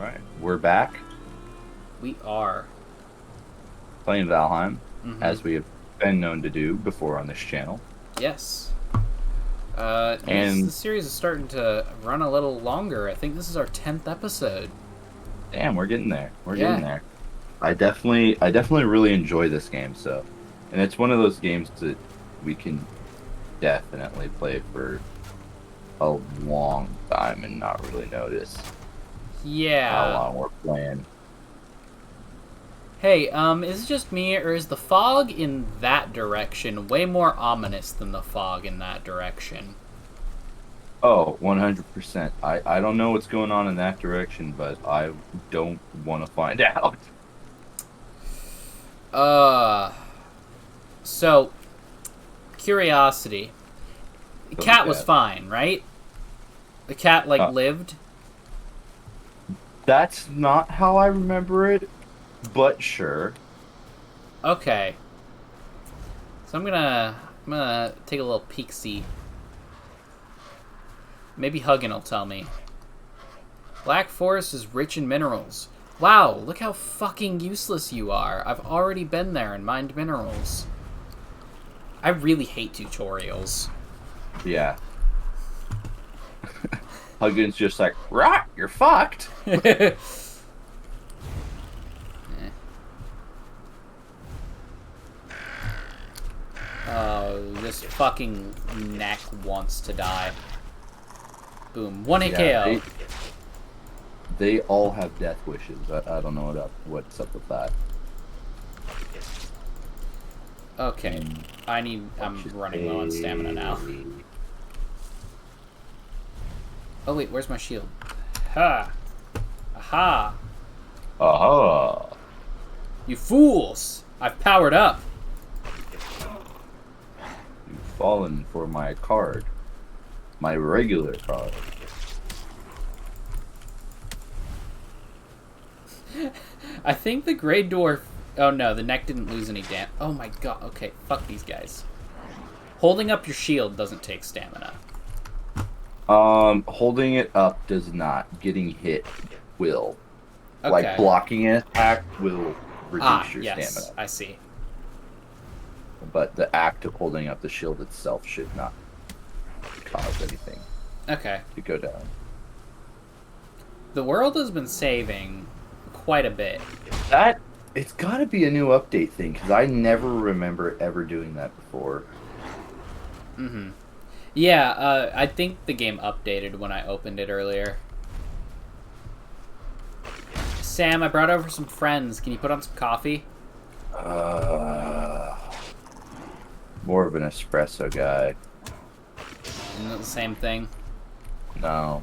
Right, we're back We are. playing Valheim, Mm-hmm. as we have been known to do before on this channel. Yes. The And series is starting to run a little longer. I think this is our 10th episode. damn, we're getting there. We're getting Yeah. there. I definitely really enjoy this game. So, and it's one of those games that we can definitely play for a long time and not really notice how Yeah. long we're playing. Hey, is it just me, or is the fog in that direction way more ominous than the fog in that direction? Oh, 100%. I don't know what's going on in that direction, but I don't want to find out. Uh, so, curiosity. The cat was Okay. fine, right? The cat, lived? That's not how I remember it, but sure. Okay. So I'm gonna take a little peek-see. Maybe Huggin will tell me. Black Forest is rich in minerals. Wow, look how fucking useless you are. I've already been there and mined minerals. I really hate tutorials. Yeah. Huggins just like, right, you're fucked. Eh. Oh, this fucking neck wants to die. Boom. 1 hit Yeah, KO. they all have death wishes. I don't know what's up with that. Okay. And I'm watch it. running low on stamina now. Oh wait, where's my shield? Ha! Aha! Aha! You fools! I've powered up! You've fallen for my card. My regular card. I think the Grey Dwarf... Oh no, the neck didn't lose any damage. Oh my god, okay, fuck these guys. Holding up your shield doesn't take stamina. Holding it up does not. Getting hit will. Like Okay. blocking an attack will Ah, reduce your stamina. yes, I see. But the act of holding up the shield itself should not cause anything Okay. to go down. The world has been saving quite a bit. That it's got to be a new update thing because I never remember ever doing that before. Mm-hmm. Yeah, I think the game updated when I opened it earlier. Sam, I brought over some friends. Can you put on some coffee? Uh, More of an espresso guy. Isn't it the same thing? No,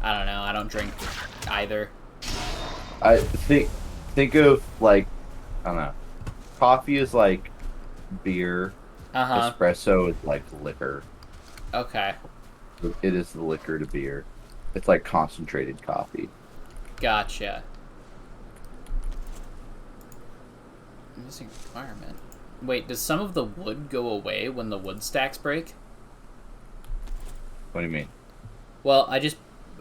I don't know. I don't drink either. I think of like I don't know. Coffee is like beer. Uh-huh. Espresso is like liquor. Okay. It is the liquor to beer. It's like concentrated coffee. Gotcha. Missing requirement. Wait, does some of the wood go away when the wood stacks break? What do you mean? Well,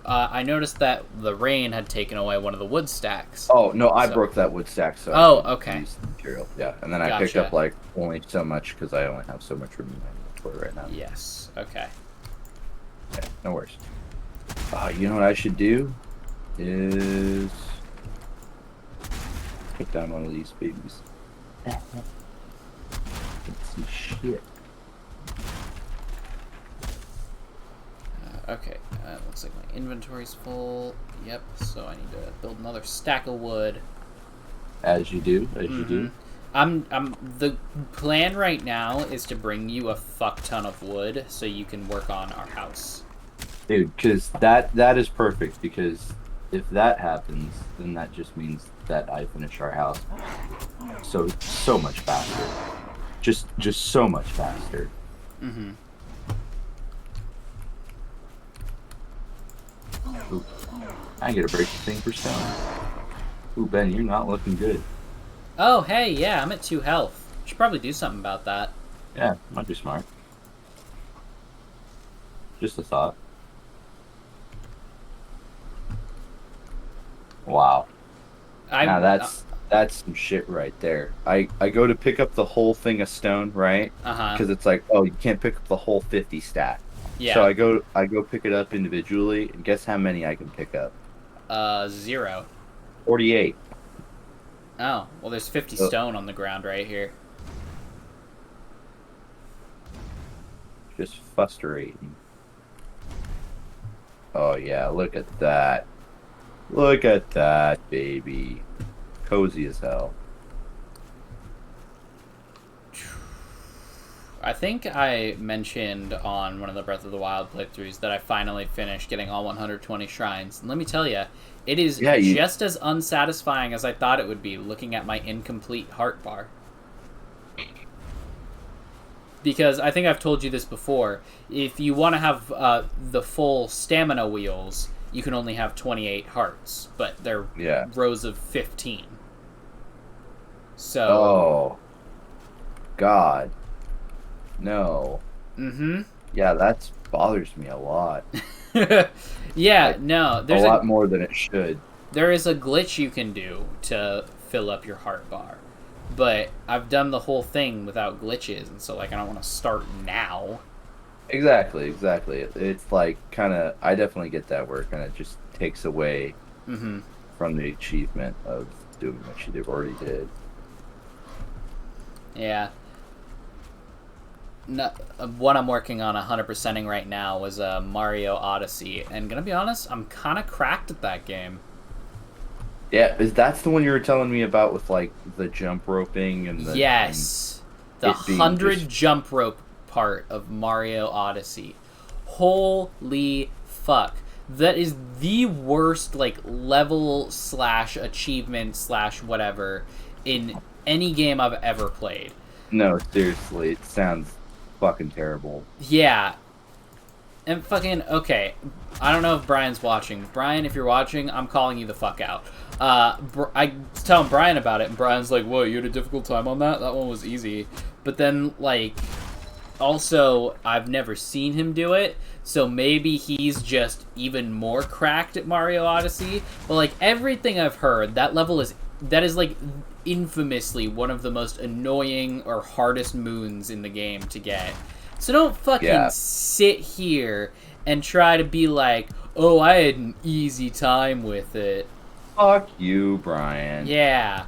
I noticed that the rain had taken away one of the wood stacks. Oh no, I So. broke that wood stack so I Oh, could okay. use the material. Yeah, and then I picked up Gotcha. like only so much because I only have so much room in my inventory right now. Yes. Okay. Yeah, no worries. You know what I should do is take down one of these babies. Get some shit. Okay. Looks like my inventory's full. Yep. So I need to build another stack of wood. As you do, as you Mm-hmm. do. The plan right now is to bring you a fuck ton of wood so you can work on our house. Dude, because that is perfect because if that happens, then that just means that I finish our house so much faster. Just so much faster. Mm-hmm. Ooh, I get to break the thing for stone. Ooh, Ben, you're not looking good. Oh, hey, yeah, I'm at 2 health. Should probably do something about that. Yeah, might be smart. Just a thought. Wow. I Now that's some shit right there. I go to pick up the whole thing of stone, right? uh-huh. Because it's like, oh, you can't pick up the whole 50 stack. So Yeah. I go pick it up individually, and guess how many I can pick up? 0. 48. Oh, well, there's 50 So stone on the ground right here. just frustrating. Oh yeah, look at that. Look at that, baby. Cozy as hell. I think I mentioned on one of the Breath of the Wild playthroughs that I finally finished getting all 120 shrines. And let me tell you, it is Yeah, you just as unsatisfying as I thought it would be looking at my incomplete heart bar. Because I think I've told you this before. If you want to have the full stamina wheels, you can only have 28 hearts, but they're yeah. rows of 15. So, Oh God. No. mm-hmm. Yeah, that bothers me a lot. Yeah, Like no, a lot more than it should. there is a glitch you can do to fill up your heart bar. But I've done the whole thing without glitches, and so like I don't want to start now. Exactly, exactly. It's like kind of I definitely get that where it kind of just takes away Mm-hmm. from the achievement of doing what you already did. Yeah. No, what I'm working on 100%ing right now was Mario Odyssey, and gonna be honest, I'm kind of cracked at that game. Yeah, is that's the one you were telling me about with like the jump roping and Yes, the it being 100 just jump rope part of Mario Odyssey. Holy fuck. That is the worst, like, level slash achievement slash whatever in any game I've ever played. no, seriously, it sounds fucking terrible. Yeah. And fucking, okay. I don't know if Brian's watching. Brian, if you're watching, I'm calling you the fuck out. I was telling Brian about it, and Brian's like, whoa, you had a difficult time on that? That one was easy. But then, like, also, I've never seen him do it, so maybe he's just even more cracked at Mario Odyssey. But, like, everything I've heard, that is, like, infamously one of the most annoying or hardest moons in the game to get. So don't fucking Yeah. sit here and try to be like, oh, I had an easy time with it. Fuck you, Brian. Yeah.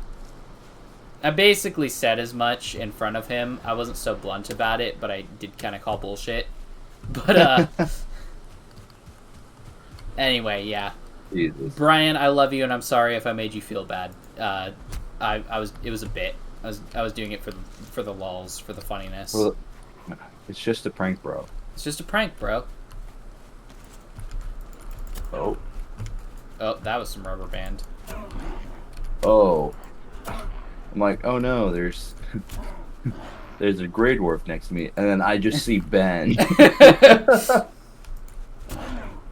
I basically said as much in front of him. I wasn't so blunt about it, but I did kind of call bullshit. But, anyway, yeah. Jesus. Brian, I love you, and I'm sorry if I made you feel bad. It was a bit. I was doing it for the lulz, for the funniness. Well, it's just a prank, bro. It's just a prank, bro. Oh. Oh, that was some rubber band. Oh. I'm like, oh no, there's there's a Grey Dwarf next to me, and then I just see Ben.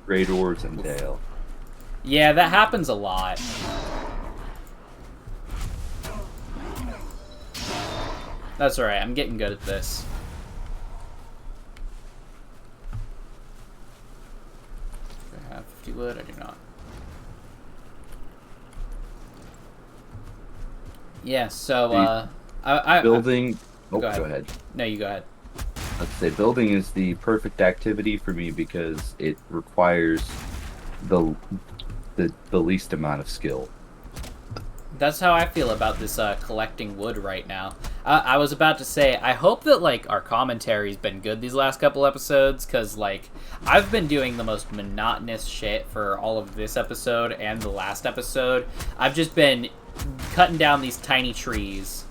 Grey Dwarves and tail. Yeah, that happens a lot. That's alright, I'm getting good at this. Do I have 50 wood? I do not. Yeah, so, Building. Oh, Go ahead. go ahead. No, you go ahead. Let's say building is the perfect activity for me because it requires the the least amount of skill. That's how I feel about this collecting wood right now. I was about to say, I hope that like our commentary's been good these last couple episodes, because like I've been doing the most monotonous shit for all of this episode and the last episode. I've just been cutting down these tiny trees,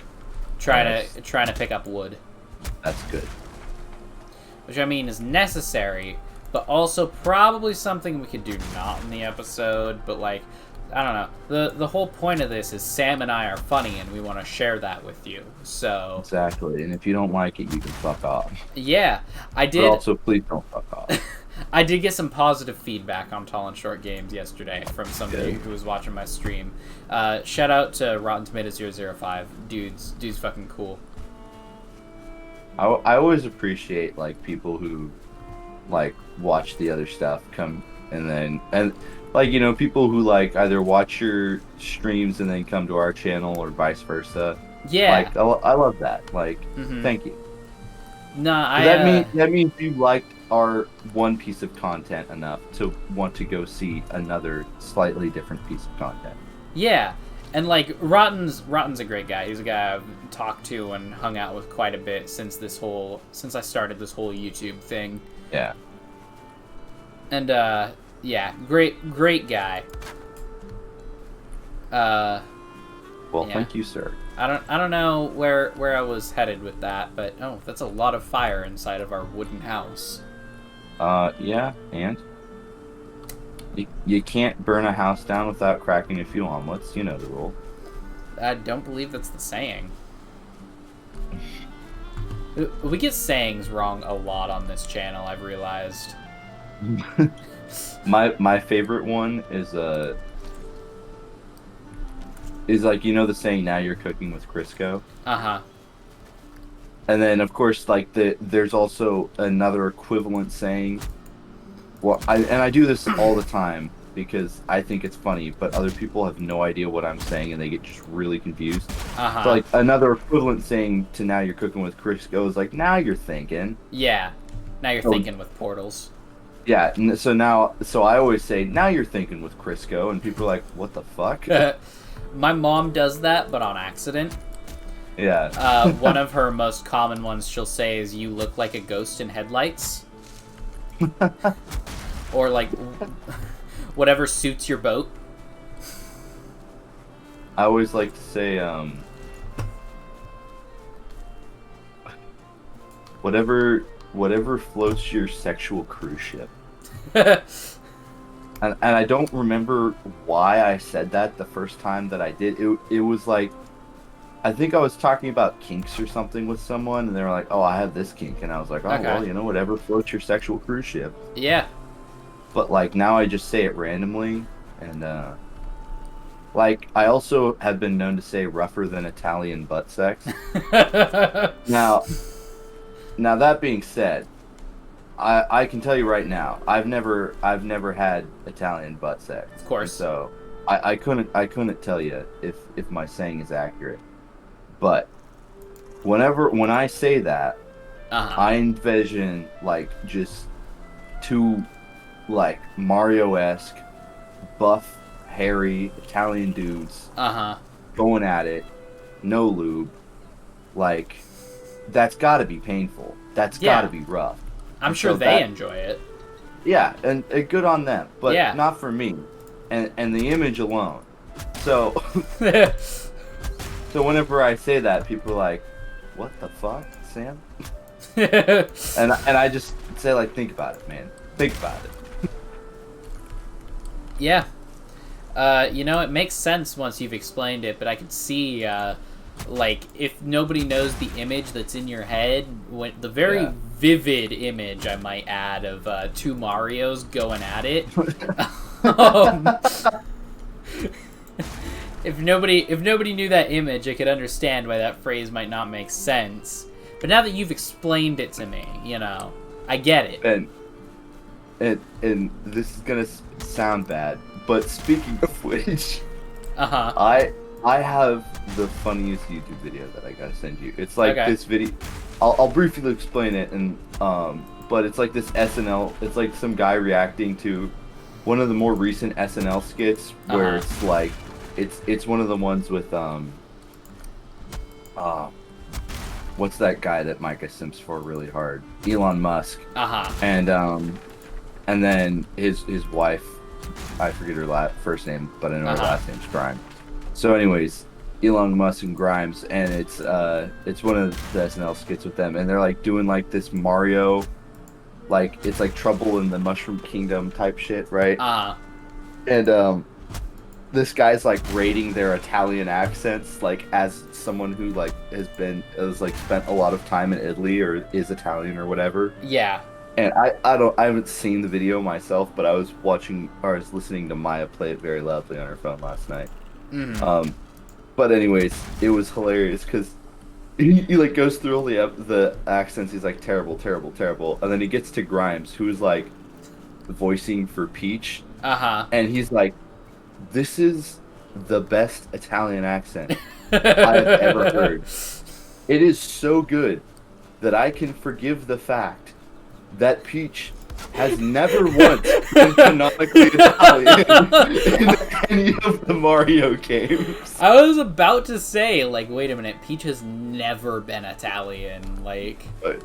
trying to pick up wood. That's good. Which I mean is necessary, but also probably something we could do not in the episode, but like, I don't know. The whole point of this is Sam and I are funny and we want to share that with you. So Exactly. And if you don't like it, you can fuck off. yeah, I But did also, please don't fuck off. I did get some positive feedback on Tall and Short Games yesterday from somebody Good. who was watching my stream. Shout out to Rotten Tomatoes 005. Dude's fucking cool. I always appreciate like people who like watch the other stuff come and then like people who like either watch your streams and then come to our channel or vice versa. Yeah. Like I love that. Like Mm-hmm. thank you. Nah, So that means you liked our one piece of content enough to want to go see another slightly different piece of content. yeah. And like Rotten's a great guy. He's a guy I've talked to and hung out with quite a bit since I started this whole YouTube thing. Yeah. And yeah, great guy. Well, Yeah. thank you, sir. I don't know where I was headed with that, but oh, that's a lot of fire inside of our wooden house. Yeah, and you can't burn a house down without cracking a few omelets. You know the rule. I don't believe that's the saying. We get sayings wrong a lot on this channel, I've realized. My favorite one is like the saying, now you're cooking with Crisco. Uh-huh. And then of course like there's also another equivalent saying. Well, I do this all the time because I think it's funny, but other people have no idea what I'm saying and they get just really confused. Uh-huh. So like another equivalent saying to now you're cooking with Crisco is like, now you're thinking. Yeah. Now you're Oh. thinking with portals. Yeah, so I always say, now you're thinking with Crisco, and people are like, what the fuck? My mom does that, but on accident. Yeah. One of her most common ones she'll say is, you look like a ghost in headlights. Or like whatever suits your boat. I always like to say, whatever floats your sexual cruise ship. And I don't remember why I said that the first time that I did. It was like, I think I was talking about kinks or something with someone, and they were like, "Oh, I have this kink," and I was like, "Oh, Okay. well, whatever floats your sexual cruise ship." Yeah. But like now, I just say it randomly, and like I also have been known to say rougher than Italian butt sex. Now that being said, I can tell you right now, I've never had Italian butt sex. Of course. So I couldn't tell you if my saying is accurate. But when I say that, Uh-huh. I envision like just two like Mario-esque, buff, hairy Italian dudes Uh-huh. going at it, no lube. Like that's got to be painful. That's Yeah. got to be rough. I'm And sure so they that- enjoy it. Yeah, and good on them, but Yeah. not for me, and the image alone. So so whenever I say that, people are like, "What the fuck, Sam?" And I just say like, "Think about it, man. Think about it." Yeah. It makes sense once you've explained it, but I could see, like, if nobody knows the image that's in your head, the very Yeah. vivid image, I might add, of two Marios going at it. um, if nobody knew that image, I could understand why that phrase might not make sense. But now that you've explained it to me, I get it. And this is gonna sound bad, but speaking of which, Uh-huh. I have the funniest YouTube video that I gotta send you. It's like Okay. this video. I'll briefly explain it, and but it's like this SNL. It's like some guy reacting to one of the more recent SNL skits where Uh-huh. it's like it's one of the ones with what's that guy that Micah simps for really hard? Elon Musk. Uh-huh. And then his wife, I forget her first name, but I know her last name's Grimes. So, anyways, Elon Musk and Grimes, and it's one of the SNL skits with them, and they're like doing like this Mario, like it's like Trouble in the Mushroom Kingdom type shit, right? And this guy's like rating their Italian accents, like as someone who like has spent a lot of time in Italy or is Italian or whatever. Yeah. And I haven't seen the video myself, but I was listening to Maya play it very loudly on her phone last night. Mm-hmm. But anyways, it was hilarious because he like goes through all the accents. He's like terrible, terrible, terrible, and then he gets to Grimes, who's like voicing for Peach, Uh-huh. and he's like, "This is the best Italian accent I have ever heard. It is so good that I can forgive the fact that Peach has never once been canonically Italian in any of the Mario games." I was about to say, like, wait a minute, Peach has never been Italian. Like, But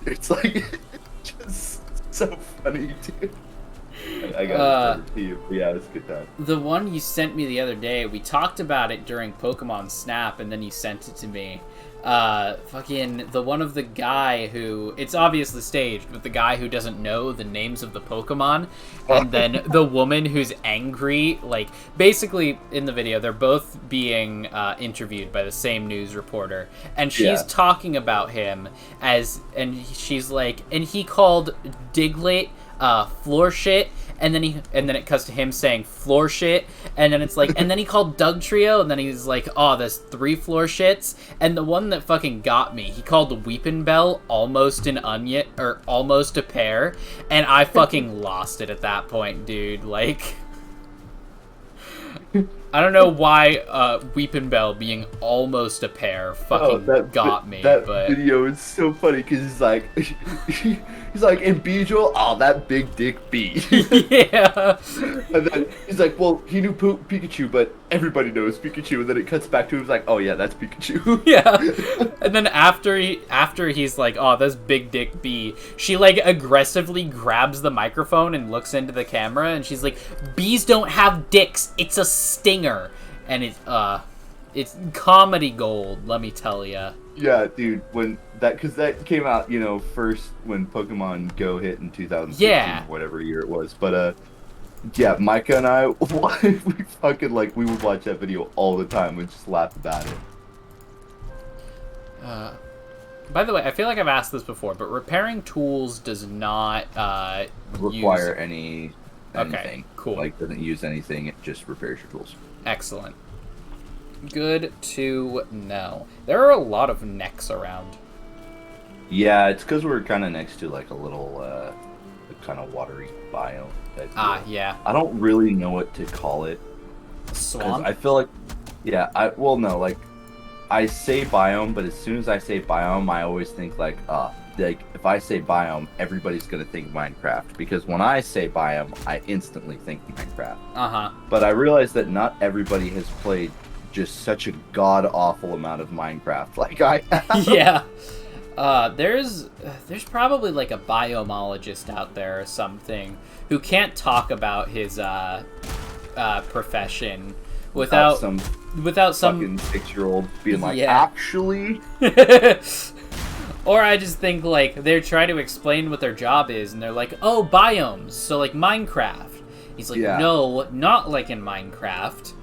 it's like just so funny, dude. I gotta send it to you. But yeah, it's a good time. the one you sent me the other day, we talked about it during Pokemon Snap, and then you sent it to me. Fucking the one of the guy who, it's obviously staged, but the guy who doesn't know the names of the Pokemon, and then the woman who's angry, like, basically in the video, they're both being interviewed by the same news reporter, and she's talking about him and she's like, and he called Diglett floor shit, and then it cuts to him saying floor shit, and then it's like, and then he called Doug Trio, and then he's like, oh, there's 3 floor shits, and the one that fucking got me, he called Weepin' Bell almost an onion, or almost a pear, and I fucking lost it at that point, dude. Like, I don't know why Weepin' Bell being almost a pear fucking got me. That but video is so funny because he's like, in Beedrill, oh, that big dick B. Yeah. And then he's like, well, he knew Pikachu, but everybody knows Pikachu. And then it cuts back to him, he's like, oh yeah, that's Pikachu. Yeah. And then after he's like, oh, that's big dick B, she like aggressively grabs the microphone and looks into the camera, and she's like, bees don't have dicks, it's a stinger. And it's comedy gold, let me tell ya. Yeah, dude, because that came out, first when Pokemon Go hit in 2016, whatever year it was. But yeah, Micah and I, we fucking we would watch that video all the time and just laugh about it. By the way, I feel like I've asked this before, but repairing tools does not require anything. Okay, cool. Doesn't use anything, it just repairs your tools. Excellent. Good to know. There are a lot of necks around. Yeah, it's because we're kind of next to a little kind of watery biome. Yeah. I don't really know what to call it. Swamp? I feel like, yeah, I say biome, but as soon as I say biome, I always think if I say biome, everybody's gonna think Minecraft, because when I say biome, I instantly think Minecraft. Uh-huh. But I realize that not everybody has played just such a god-awful amount of Minecraft like I have. Yeah. There's probably a biomologist out there or something who can't talk about his profession without some fucking 6-year-old being like, actually. Or I just think they're trying to explain what their job is, and they're like, oh, biomes, so like Minecraft. He's like, no, not like in Minecraft.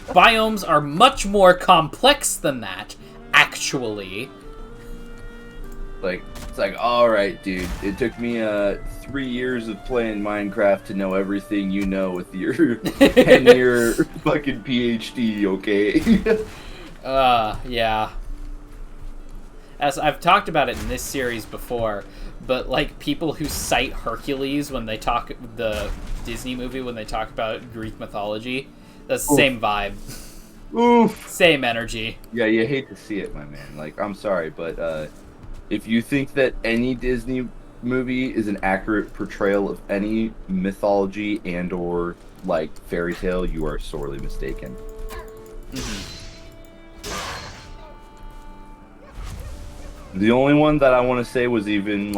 Biomes are much more complex than that, actually. It's like, alright, dude, it took me 3 years of playing Minecraft to know everything you know with your 10-year fucking PhD, okay? Yeah. As I've talked about it in this series before, but people who cite Hercules when they talk the Disney movie, when they talk about Greek mythology, that's the same vibe. Oof. Same energy. Yeah, you hate to see it, my man. I'm sorry, but if you think that any Disney movie is an accurate portrayal of any mythology and or fairy tale, you are sorely mistaken. Mm-hmm. The only one that I want to say was even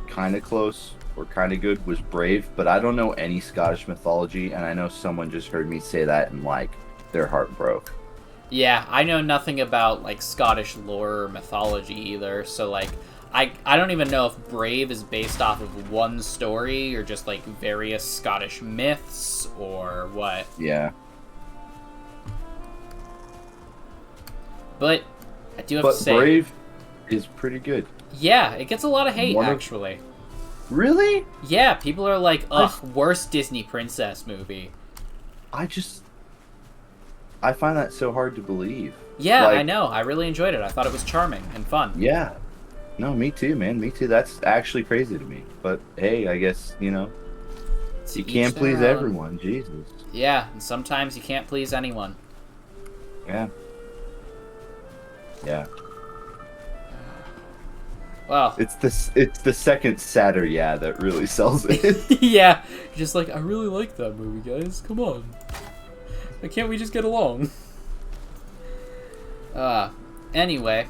kind of close or kind of good was Brave, but I don't know any Scottish mythology, and I know someone just heard me say that and their heart broke. Yeah, I know nothing about Scottish lore or mythology either, so I don't even know if Brave is based off of one story or just various Scottish myths or what. Yeah. But I do have to say, Brave is pretty good. Yeah, it gets a lot of hate, actually. Really? Yeah, people are like, ugh, worst Disney princess movie. I find that so hard to believe. Yeah, I know. I really enjoyed it. I thought it was charming and fun. Yeah. No, me too, man. Me too. That's actually crazy to me. But hey, I guess, To you each can't their please own. everyone. Jesus. Yeah, and sometimes you can't please anyone. Yeah. Yeah. Well, It's the second sadder yeah that really sells it. yeah, just like I really like that movie, guys. Come on, why can't we just get along? Uh, anyway,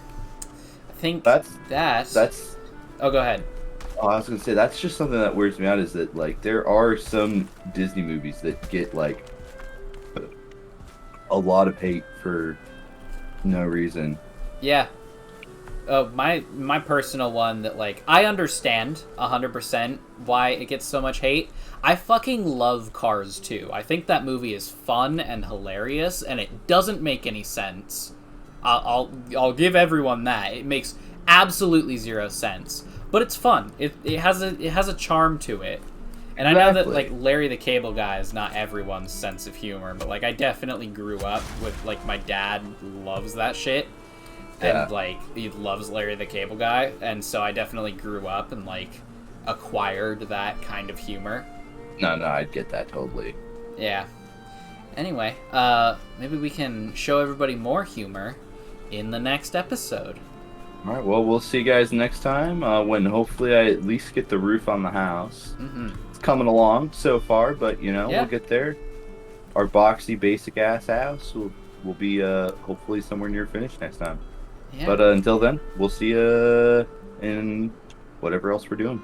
I think That's that. that's Oh, go ahead. oh, I was gonna say that's just something that weirds me out is that like there are some Disney movies that get like a lot of hate for no reason. Yeah. My personal one that like I understand 100% why it gets so much hate. I fucking love Cars 2. I think that movie is fun and hilarious, and it doesn't make any sense. I'll give everyone that. It makes absolutely zero sense, but it's fun. It has a charm to it. And I know that like Exactly. Larry the Cable Guy is not everyone's sense of humor, but like I definitely grew up with like my dad loves that shit, and Yeah. like he loves Larry the Cable Guy, and so I definitely grew up and like acquired that kind of humor. No, no, I'd get that totally. Yeah. Anyway, maybe we can show everybody more humor in the next episode. All right. Well, we'll see you guys next time when hopefully I at least get the roof on the house. Mm-hmm. It's coming along so far, but we'll Yeah. get there. Our boxy, basic ass house will be hopefully somewhere near finished next time. Yeah. But until then, we'll see you in whatever else we're doing.